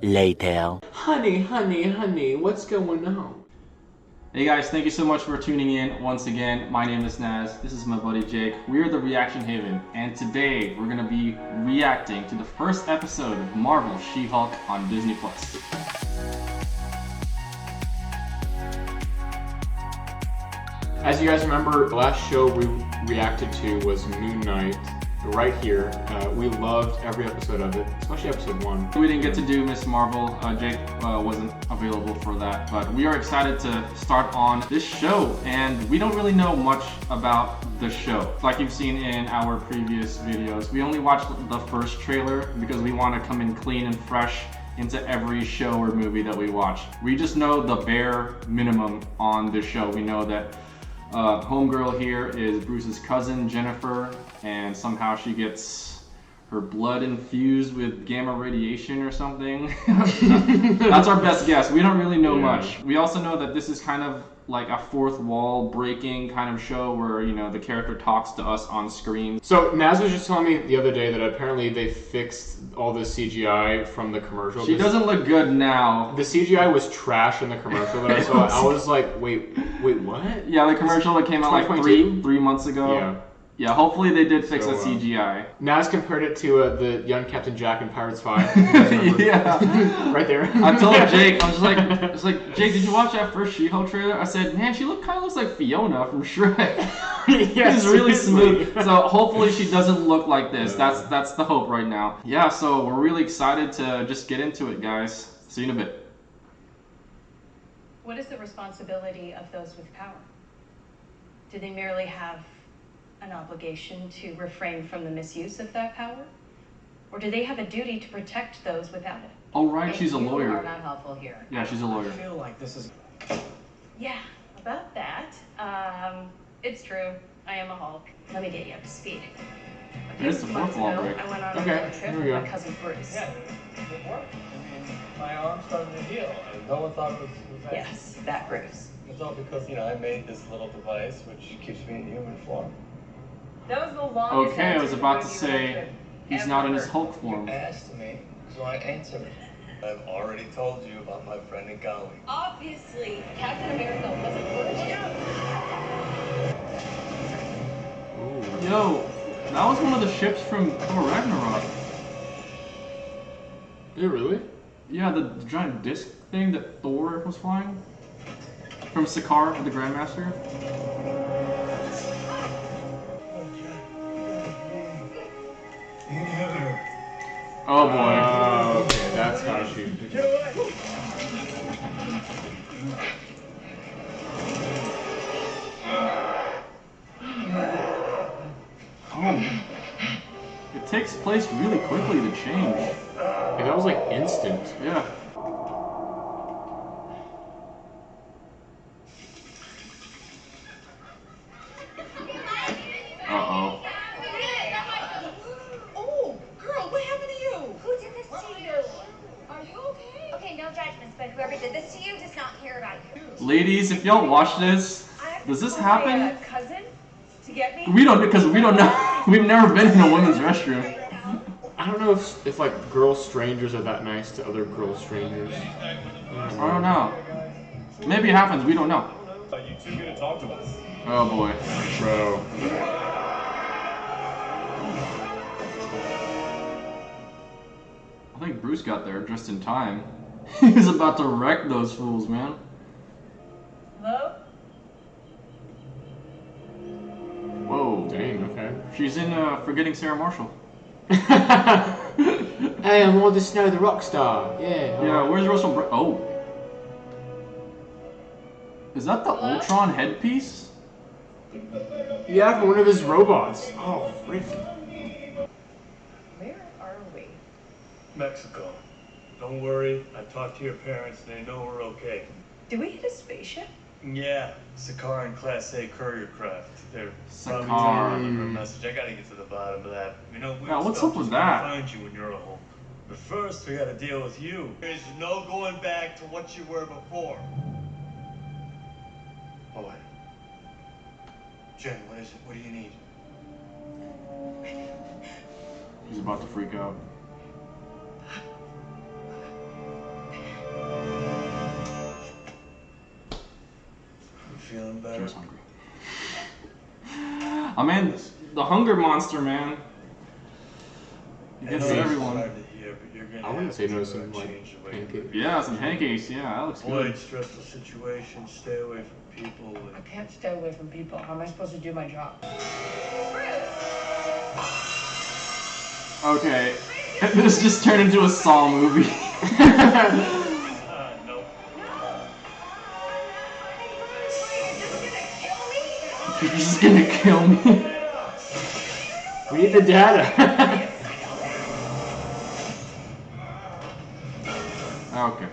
Later. Honey, what's going on? Hey guys, thank you so much for tuning in once again. My name is Naz, this is my buddy Jake. We are the Reaction Haven, and today we're going to be reacting to the first episode of Marvel She-Hulk on Disney+. As you guys remember, the last show we reacted to was Moon Knight, right here. We loved every episode of it, especially episode 1. We didn't get to do Miss Marvel. Jake wasn't available for that, but we are excited to start on this show, and we don't really know much about the show. Like you've seen in our previous videos, we only watched the first trailer because we want to come in clean and fresh into every show or movie that we watch. We just know the bare minimum on this show. We know that homegirl here is Bruce's cousin, Jennifer, and somehow she gets her blood infused with gamma radiation or something. That's our best guess. We don't really know much. We also know that this is kind of like a fourth wall breaking kind of show where, you know, the character talks to us on screen. So Naz was just telling me the other day that apparently they fixed all the CGI from the commercial. She doesn't look good now. The CGI was trash in the commercial that I saw. I was like, wait, what? Yeah, the commercial that came out like three months ago. Yeah. Yeah, hopefully they did fix the CGI. Naz compared it to the young Captain Jack in Pirates 5. Yeah. Right there. I told Jake, I was like, Jake, did you watch that first She-Hulk trailer? I said, man, she kind of looks like Fiona from Shrek. Yes, She's really smooth. So hopefully she doesn't look like this. That's the hope right now. Yeah, so we're really excited to just get into it, guys. See you in a bit. What is the responsibility of those with power? Do they merely have an obligation to refrain from the misuse of that power? Or do they have a duty to protect those without it? Oh, right, she's a lawyer. You are not helpful here. Yeah, she's a lawyer. I feel like this is... Yeah, about that. It's true. I am a Hulk. Let me get you up to speed. There's the fourth wall break. I went on a Okay, road trip here we with go. my cousin Bruce. Yeah, it worked. I mean, my arm started to heal. And no one thought it was that. Yes, that Bruce. It's all because, you know, I made this little device which keeps me in human form. That was the longest Okay, I was about to answer say, he's not in his Hulk form. You asked me, so I answered. I've already told you about my friend and colleague. Obviously, Captain America wasn't first. Yo, that was one of the ships from Thor Ragnarok. Is it really? Yeah, the giant disc thing that Thor was flying. From Sakaar, the Grandmaster. Oh boy. Okay, that's how she... Oh. It takes place really quickly to change. Yeah, that was like instant. Yeah. Uh-oh. Oh, girl, what happened to you? Who did this to you? Are you okay? Okay, no judgments, but whoever did this to you does not care about you. Ladies, if y'all watch this, does this happen? My cousin to get me? We don't, because we don't know. We've never been in a women's restroom. I don't know if like girl strangers are that nice to other girl strangers. I don't know. Maybe it happens, we don't know. You two gonna talk to us? Oh boy. Bro. I think Bruce got there just in time. He was about to wreck those fools, man. Hello? Whoa. Dang, okay. She's in Forgetting Sarah Marshall. Hey, I'm all the Snow the rock star. Yeah. Yeah, where's Russell Oh. Is that the Ultron headpiece? Yeah, for one of his robots. Oh, frick. Where are we? Mexico. Don't worry, I talked to your parents, they know we're okay. Do we hit a spaceship? Yeah, Sakaar and Class A courier craft. They're probably Sakaar. sending a message. I gotta get to the bottom of that. You know, Yeah, what's stuff up with is gonna that? Find you when you're a Hulk. But first, we gotta deal with you. There's no going back to what you were before. Oh wait. Jen, what is it? What do you need? He's about to freak out. She better? was hungry. I mean, the hunger monster, man. He I gets know it's everyone. hard to hear, but you're gonna I wouldn't have say to, no to some like change the way you pancakes. Yeah, some pancakes. Yeah, that looks avoid good. stressful situations, stay away from people. I can't stay away from people. How am I supposed to do my job? Okay, this just turned into a Saw movie. Nope. You're just gonna kill me. We need the data. Okay.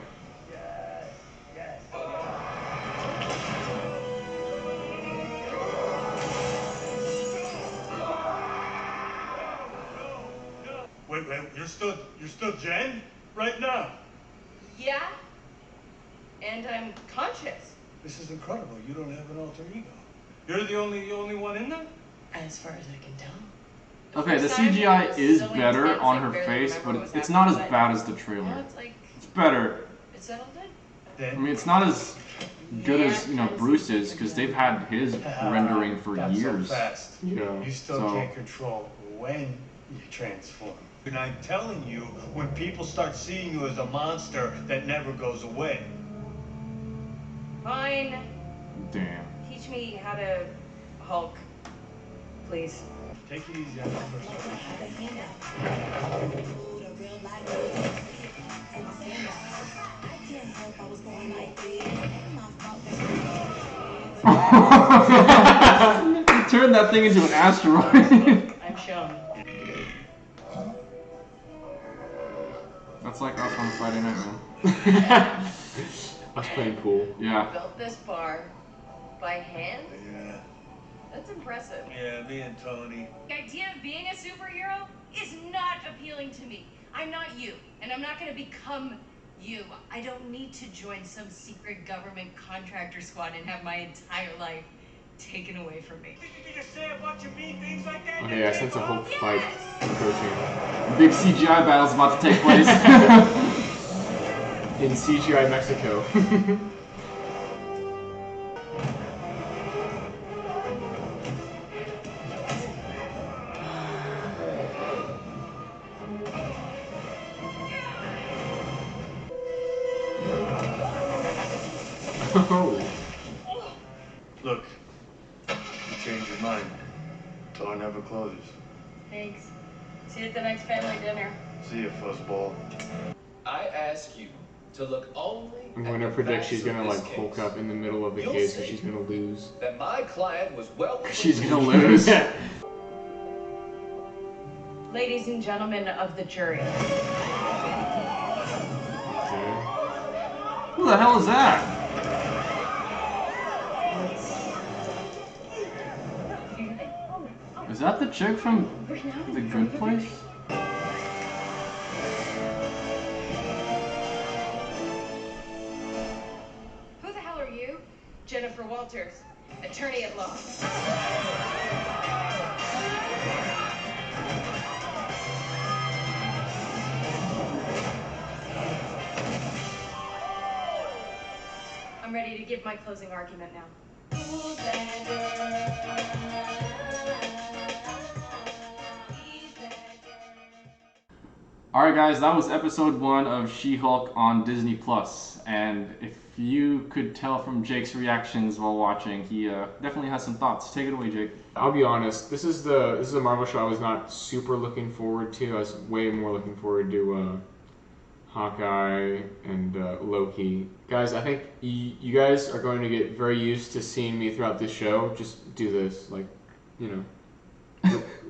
Wait, you're still Jen? Right now? Yeah. And I'm conscious. This is incredible. You don't have an alter ego. You're the only one in there? As far as I can tell. Okay, the First time, it CGI was is so better intense, on I her barely face, remember but what was it's not as happening, bad as the Now trailer. it's like It's better. it settled in. I Then mean, it's not as good as, you know, Bruce's, because they've had his rendering for not years. So fast. Yeah. You still So- can't control when you transform. And I'm telling you, when people start seeing you as a monster that never goes away. Fine. Damn. Teach me how to Hulk, please. Take it easy on the first one. Turn that thing into an asteroid. I'm shown. That's like us on a Friday night, man. Us playing pool. Yeah. Built this bar by hand? Yeah. That's impressive. Yeah, me and Tony. The idea of being a superhero is not appealing to me. I'm not you, and I'm not going to become you. I don't need to join some secret government contractor squad and have my entire life taken away from me. Think you can just say a bunch of mean things like that? Okay, I sense a hope fight approaching. Big CGI battle's about to take place. In CGI Mexico. Oh. Look, you change your mind. Door never closes. Thanks. See you at the next family dinner. See ya, fuzzball. I ask you to look only I'm at going to the predict facts she's going to of like this Hulk case. up in the middle of the You'll case, so see. she's going to lose. That my client was well within She's gonna reach. lose. Ladies and gentlemen of the jury, Okay. Who the hell is that? Is that the chick from The Good Place? who the hell are you? Jennifer Walters, attorney at law. I'm ready to give my closing argument now. Alright guys, that was episode 1 of She-Hulk on Disney Plus. And if you could tell from Jake's reactions while watching, he definitely has some thoughts. Take it away, Jake. I'll be honest, this is a Marvel show I was not super looking forward to. I was way more looking forward to Hawkeye and Loki. Guys, I think you guys are going to get very used to seeing me throughout this show. Just do this, like, you know,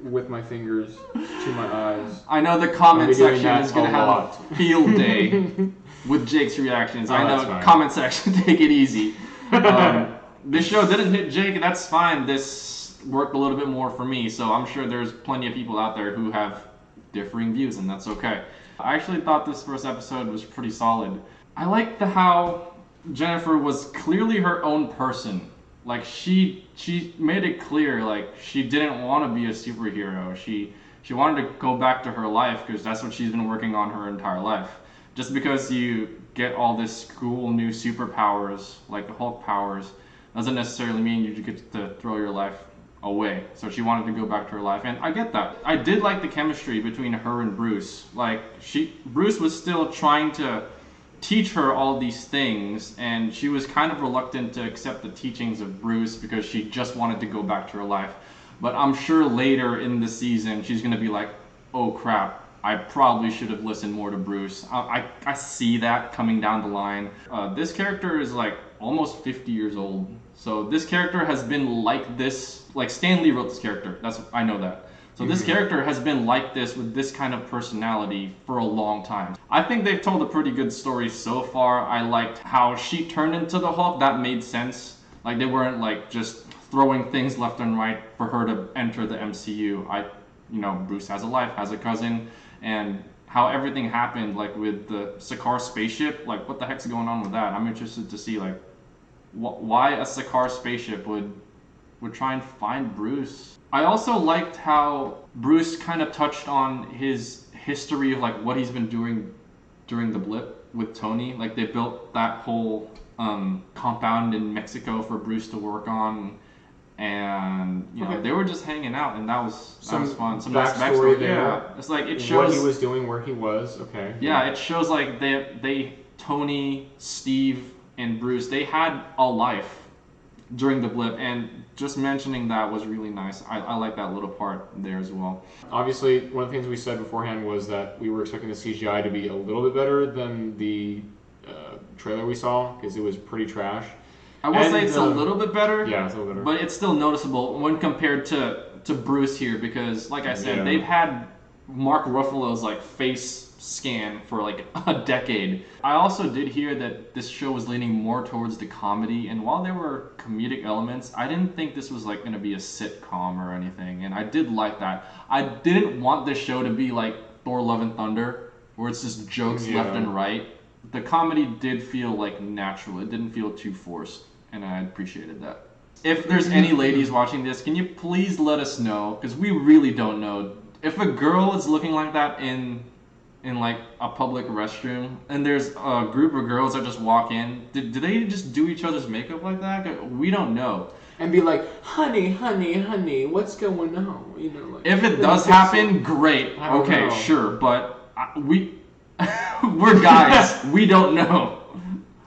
with my fingers to my eyes. I know the comment I'll be doing section that is going to a have lot. a field day with Jake's reactions. Oh, I that's know, fine. comment section, take it easy. This show didn't hit Jake, and that's fine. This worked a little bit more for me, so I'm sure there's plenty of people out there who have differing views, and that's okay. I actually thought this first episode was pretty solid. I liked how Jennifer was clearly her own person. Like, she made it clear, like, she didn't want to be a superhero. She wanted to go back to her life because that's what she's been working on her entire life. Just because you get all this cool new superpowers, like the Hulk powers, doesn't necessarily mean you get to throw your life away. So she wanted to go back to her life, and I get that. I did like the chemistry between her and Bruce. Like Bruce was still trying to teach her all these things, and she was kind of reluctant to accept the teachings of Bruce because she just wanted to go back to her life. But I'm sure later in the season she's gonna be like, oh crap, I probably should have listened more to Bruce. I see that coming down the line. This character is like almost 50 years old. So this character has been like this, like Stan Lee wrote this character, I know that. So this character has been like this with this kind of personality for a long time. I think they've told a pretty good story so far. I liked how she turned into the Hulk. That made sense. Like they weren't like just throwing things left and right for her to enter the MCU. Bruce has a life, has a cousin, and how everything happened, like with the Sakaar spaceship, like what the heck's going on with that? I'm interested to see like why a Sakaar spaceship would try and find Bruce. I also liked how Bruce kind of touched on his history of like what he's been doing during the blip with Tony. Like they built that whole compound in Mexico for Bruce to work on, and they were just hanging out, and that was fun. Some nice backstory there. Yeah, it's like it shows what he was doing, where he was. Okay. Yeah, it shows like Tony, Steve, and Bruce, they had a life during the blip, and just mentioning that was really nice. I like that little part there as well. Obviously, one of the things we said beforehand was that we were expecting the CGI to be a little bit better than the trailer we saw, because it was pretty trash. I will say it's a little bit better. Yeah, it's a little better. But it's still noticeable when compared to Bruce here, because like I said, they've had Mark Ruffalo's like face scan for like a decade. I also did hear that this show was leaning more towards the comedy, and while there were comedic elements, I didn't think this was like going to be a sitcom or anything, and I did like that. I didn't want this show to be like Thor: Love and Thunder, where it's just jokes left and right. The comedy did feel like natural. It didn't feel too forced, and I appreciated that. If there's any ladies watching this, can you please let us know, because we really don't know. If a girl is looking like that in like a public restroom, and there's a group of girls that just walk in, do they just do each other's makeup like that? We don't know. And be like, honey, what's going on? Like, if it does happen, great. Okay, sure, but we're guys. We don't know.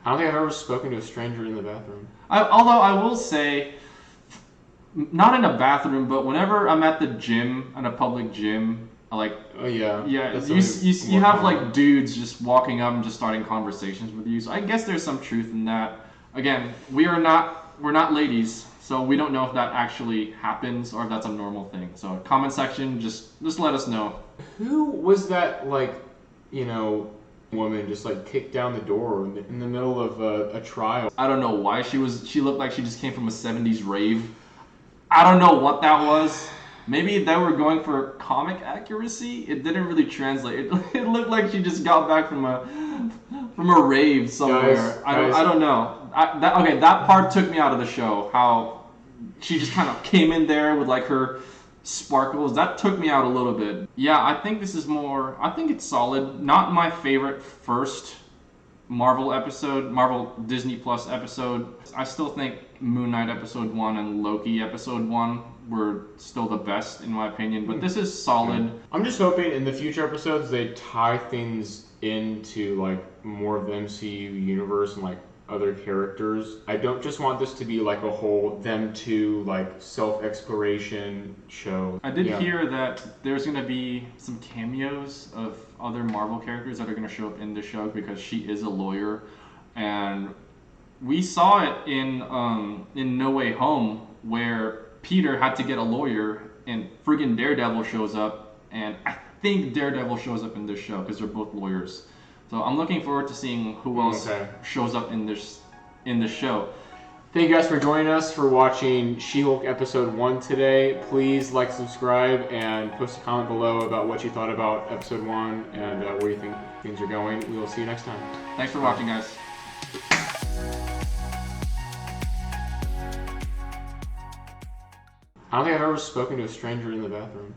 I don't think I've ever spoken to a stranger in the bathroom. Although I will say, not in a bathroom, but whenever I'm at the gym, in a public gym, you have like dudes just walking up and just starting conversations with you. So I guess there's some truth in that. Again, we're not ladies, so we don't know if that actually happens or if that's a normal thing. So comment section, just let us know. Who was that woman just like kicked down the door in the middle of a trial? I don't know why she looked like she just came from a 70s rave. I don't know what that was. Maybe they were going for comic accuracy. It didn't really translate. It looked like she just got back from a rave somewhere. I don't know. That part took me out of the show. How she just kind of came in there with like her sparkles. That took me out a little bit. Yeah, I think this is more. I think it's solid. Not my favorite first Marvel Disney Plus episode. I still think Moon Knight episode 1 and Loki episode 1 were still the best in my opinion, but this is solid. I'm just hoping in the future episodes they tie things into like more of the MCU universe and like other characters. I don't just want this to be like a whole them two like self-exploration show. I did hear that there's going to be some cameos of other Marvel characters that are going to show up in the show because she is a lawyer, and we saw it in No Way Home where Peter had to get a lawyer and friggin' Daredevil shows up, and I think Daredevil shows up in this show because they're both lawyers. So I'm looking forward to seeing who else shows up in the show. Thank you guys for joining us for watching She-Hulk episode 1 today. Please like, subscribe, and post a comment below about what you thought about episode 1 and where you think things are going. We will see you next time. Thanks for watching, guys. I don't think I've ever spoken to a stranger in the bathroom.